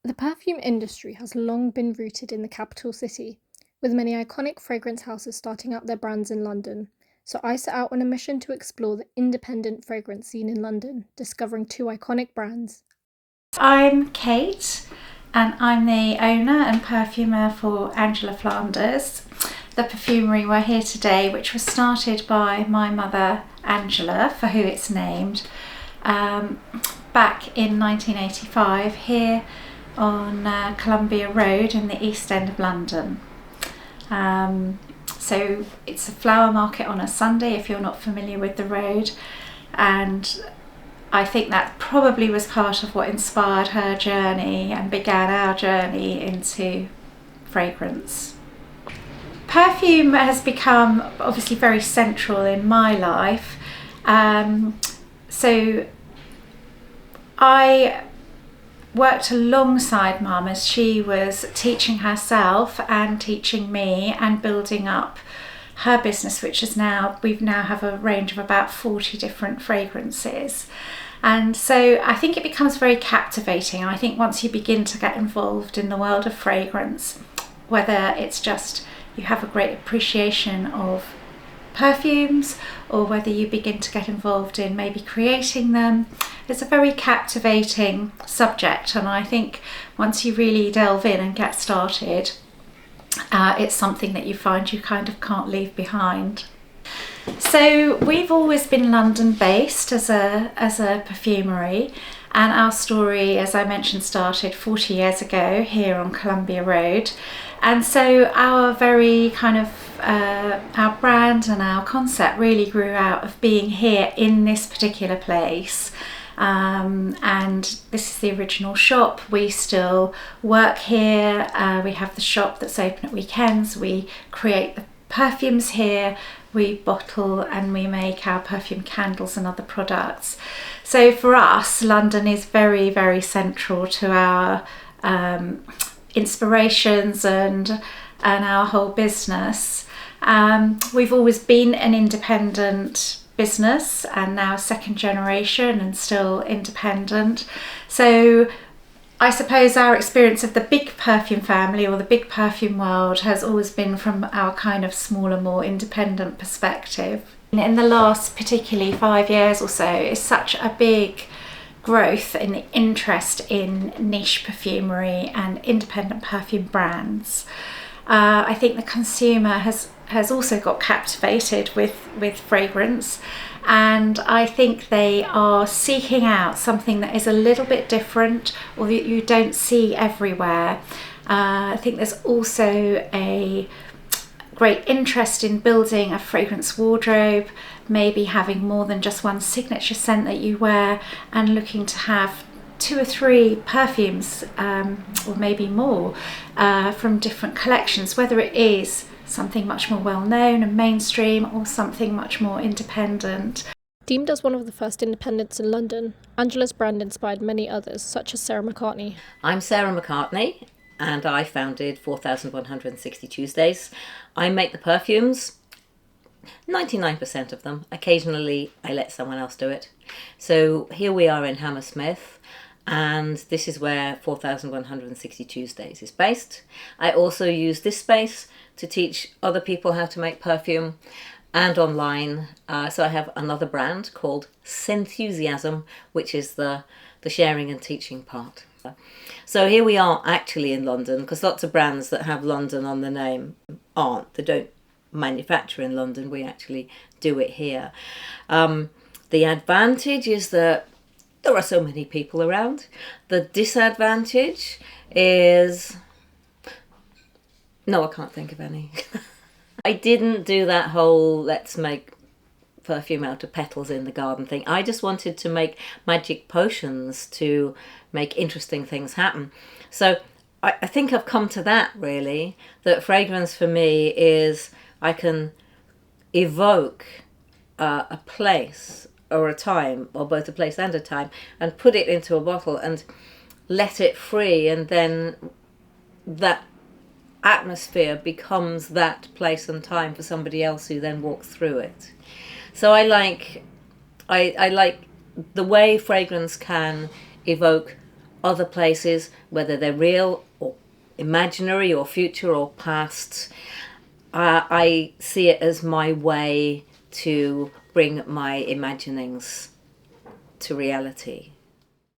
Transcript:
The perfume industry has long been rooted in the capital city, with many iconic fragrance houses starting up their brands in London. So I set out on a mission to explore the independent fragrance scene in London, discovering two iconic brands. I'm Kate and I'm the owner and perfumer for Angela Flanders, the perfumery we're here today, which was started by my mother Angela, for who it's named, back in 1985 here on Columbia Road in the East End of London. So it's a flower market on a Sunday if you're not familiar with the road, and I think that probably was part of what inspired her journey and began our journey into fragrance. Perfume has become obviously very central in my life. So I worked alongside Mum as she was teaching herself and teaching me and building up her business, which is we now have a range of about 40 different fragrances. And so I think it becomes very captivating. And I think once you begin to get involved in the world of fragrance, whether it's just you have a great appreciation of perfumes or whether you begin to get involved in maybe creating them, it's a very captivating subject. And I think once you really delve in and get started, it's something that you find you kind of can't leave behind. So we've always been London based as a perfumery, and our story, as I mentioned, started 40 years ago here on Columbia Road. And so our very kind of our brand and our concept really grew out of being here in this particular place. And this is the original shop. We still work here. We have the shop that's open at weekends. We create the perfumes here. We bottle and we make our perfume candles and other products. So for us, London is very, very central to our inspirations and our whole business. We've always been an independent business and now second generation and still independent. So I suppose our experience of the big perfume family or the big perfume world has always been from our kind of smaller, more independent perspective. In the last particularly 5 years or so, it's such a big growth in the interest in niche perfumery and independent perfume brands. I think the consumer has also got captivated with fragrance, and I think they are seeking out something that is a little bit different or that you don't see everywhere. I think there's also a great interest in building a fragrance wardrobe, maybe having more than just one signature scent that you wear, and looking to have 2 or 3 perfumes or maybe more from different collections, whether it is something much more well-known and mainstream or something much more independent. Deemed as one of the first independents in London, Angela's brand inspired many others, such as Sarah McCartney. I'm Sarah McCartney and I founded 4160 Tuesdays. I make the perfumes, 99% of them. Occasionally I let someone else do it. So here we are in Hammersmith, and this is where 4160 Tuesdays is based. I also use this space to teach other people how to make perfume and online. So I have another brand called Scenthusiasm, which is the sharing and teaching part. So here we are actually in London, because lots of brands that have London on the name aren't. They don't manufacture in London. We actually do it here. The advantage is that there are so many people around. The disadvantage is... no, I can't think of any. I didn't do that whole let's make perfume out of petals in the garden thing. I just wanted to make magic potions to make interesting things happen. So I think I've come to that really, that fragrance for me is I can evoke a place or a time, or both a place and a time, and put it into a bottle and let it free, and then that atmosphere becomes that place and time for somebody else who then walks through it. So I like the way fragrance can evoke other places, whether they're real or imaginary or future or past. I see it as my way to bring my imaginings to reality.